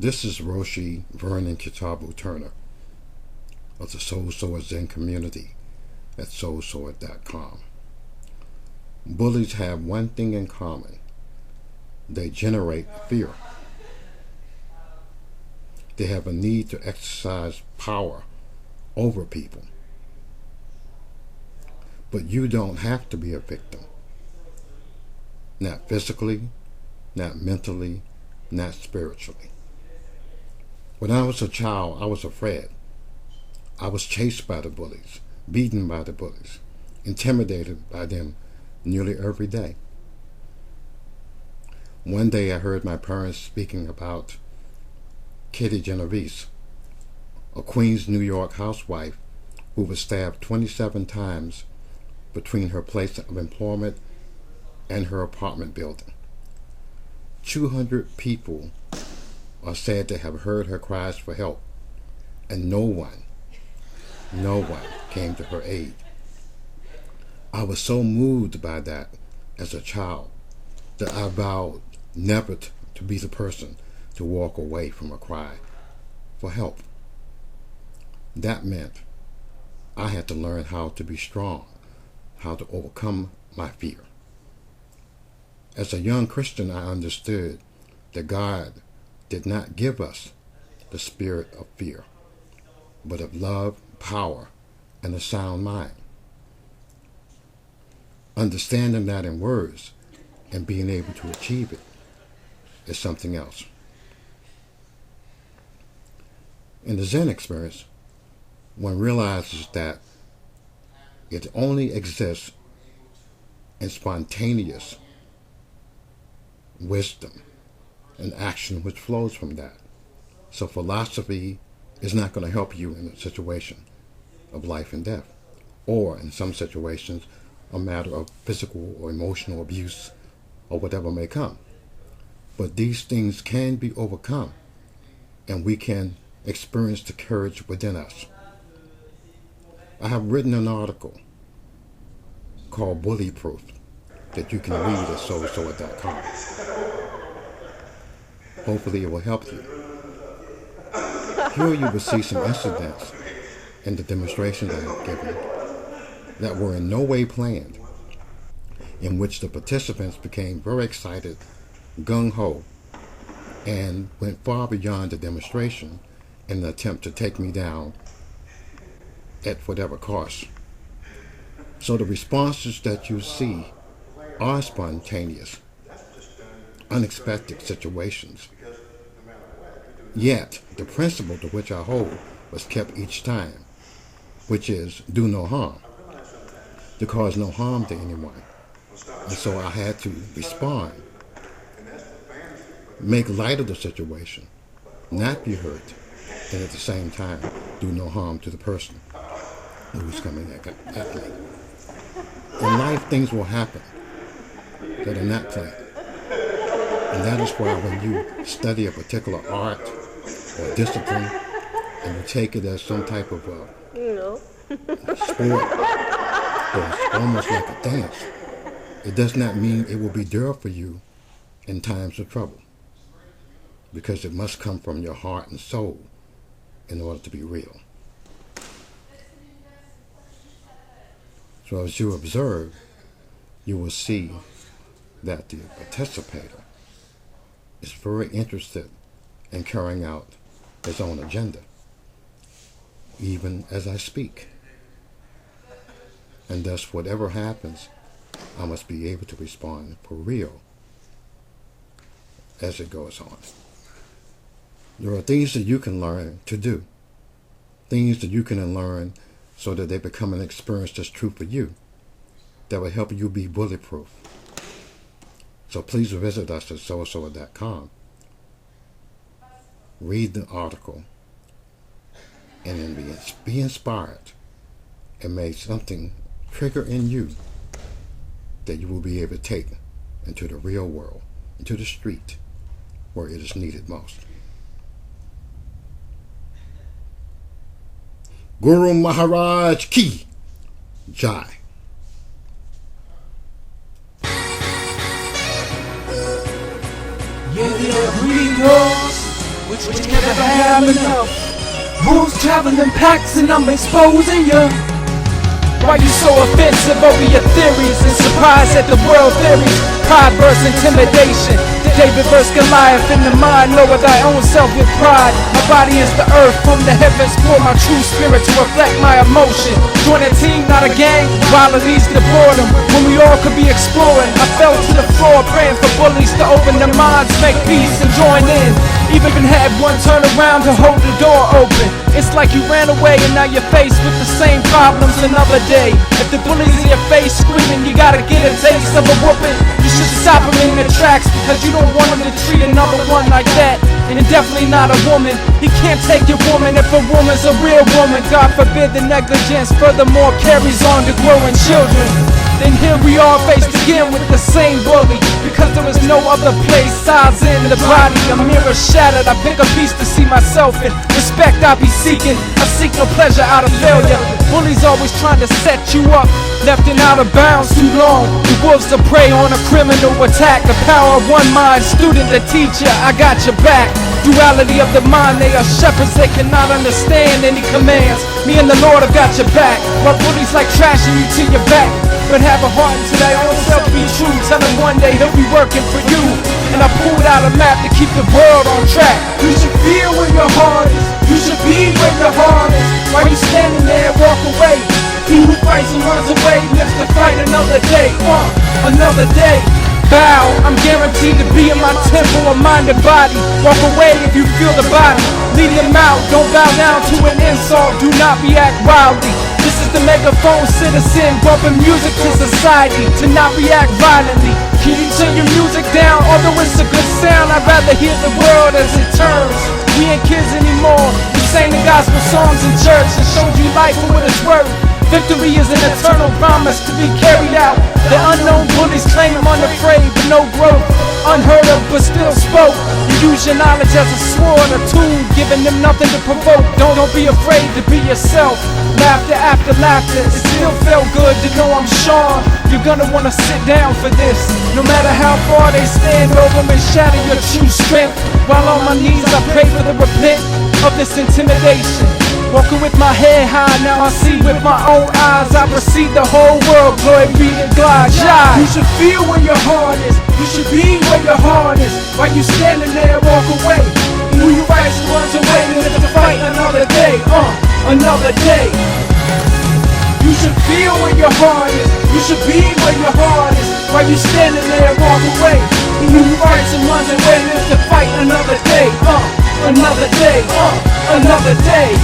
This is Roshi Vernon Kitabu Turner of the Soul Sword Zen community at soulsword.com. Bullies have one thing in common. They generate fear. They have a need to exercise power over people. But you don't have to be a victim. Not physically, not mentally, not spiritually. When I was a child, I was afraid. I was chased by the bullies, beaten by the bullies, intimidated by them nearly every day. One day I heard my parents speaking about Kitty Genovese, a Queens, New York housewife who was stabbed 27 times between her place of employment and her apartment building. 200 people are said to have heard her cries for help, and no one came to her aid. I was so moved by that as a child that I vowed never to be the person to walk away from a cry for help. That meant I had to learn how to be strong, how to overcome my fear. As a young Christian, I understood that God did not give us the spirit of fear, but of love, power, and a sound mind. Understanding that in words and being able to achieve it is something else. In the Zen experience, one realizes that it only exists in spontaneous wisdom and action which flows from that. So philosophy is not going to help you in a situation of life and death, or in some situations, a matter of physical or emotional abuse or whatever may come. But these things can be overcome, and we can experience the courage within us. I have written an article called Bully Proof that you can read at soulsword.com. Hopefully it will help you. Here you will see some incidents in the demonstrations I have given that were in no way planned, in which the participants became very excited, gung-ho, and went far beyond the demonstration in an attempt to take me down at whatever cost. So the responses that you see are spontaneous, unexpected situations. Yet, the principle to which I hold was kept each time, which is do no harm, to cause no harm to anyone. And so I had to respond, make light of the situation, not be hurt, and at the same time do no harm to the person who's coming at me. In life, things will happen that are not planned. And that is why when you study a particular art or discipline and you take it as some type of sport, or it's almost like a dance, it does not mean it will be there for you in times of trouble, because it must come from your heart and soul in order to be real. So as you observe, you will see that the participator is very interested in carrying out his own agenda, even as I speak. And thus, whatever happens, I must be able to respond for real as it goes on. There are things that you can learn to do, things that you can learn so that they become an experience that's true for you, that will help you be bulletproof. So please visit us at soulsword.com, read the article, and then be inspired, and may something trigger in you that you will be able to take into the real world, into the street where it is needed most. Guru Maharaj Ki Jai. Yeah, greetings with but you never have enough. Rules traveling packs and I'm exposing you. Why you so offensive over your theories and surprised at the world theories? Pride versus intimidation. David versus Goliath in the mind. Lower thy own self with pride. My body is the earth, from the heavens pour my true spirit to reflect my emotion. Join a team, not a gang, while it leads to boredom. When we all could be exploring, I fell to the floor praying for bullies to open their minds, make peace and join in. Even had one turn around to hold the door open. It's like you ran away and now you're faced with the same problems another day. If the bully's in your face screaming you gotta get a taste of a whooping, you should stop him in their tracks, because you don't want him to treat another one like that. And definitely not a woman. He can't take your woman if a woman's a real woman. God forbid the negligence furthermore carries on to growing children. Then here we are faced again with the same bully, because there is no other place. Size in the body, a mirror shattered. I pick a piece to see myself in. Respect I be seeking, I seek no pleasure out of failure. Bullies always trying to set you up, left and out of bounds too long. The wolves are prey on a criminal attack. The power of one mind, student to teacher, I got your back. Duality of the mind, they are shepherds, they cannot understand any commands. Me and the Lord have got your back, while bullies like trashing you to your back. But have a heart into thy own self, be true. Tell him one day he'll be working for you. And I pulled out a map to keep the world on track. You should feel where your heart is, you should be where your heart is. While you standing there, walk away. He who fights and runs away lives to fight another day. Another day. Bow, I'm guaranteed to be in my temple of mind and body. Walk away if you feel the body. Lead them out, don't bow down to an insult. Do not react wildly. This is the megaphone citizen, bumping music to society. To not react violently. Can you turn your music down? Although it's a good sound, I'd rather hear the world as it turns. We ain't kids anymore. We sang the gospel songs in church and showed you life for what it's worth. Victory is an eternal promise to be carried out. The unknown bullies claim I'm unafraid, but no growth. Unheard of, but still spoke. You use your knowledge as a sword, a tool, giving them nothing to provoke. Don't be afraid to be yourself. Laughter after laughter, it still felt good to know I'm Sean. You're gonna wanna sit down for this. No matter how far they stand over and shatter your true strength. While on my knees I pray for the repent of this intimidation. Walking with my head high, now I see with my own eyes. I perceive the whole world, glory be to God. You should feel where your heart is, you should be where your heart is. While you standing there, walk away. Who you fight runs away, live to fight another day. Another day. You should feel where your heart is, you should be where your heart is. While you standing there, walk away. Who you fight and runs away, live to fight another day. Another day. Another day.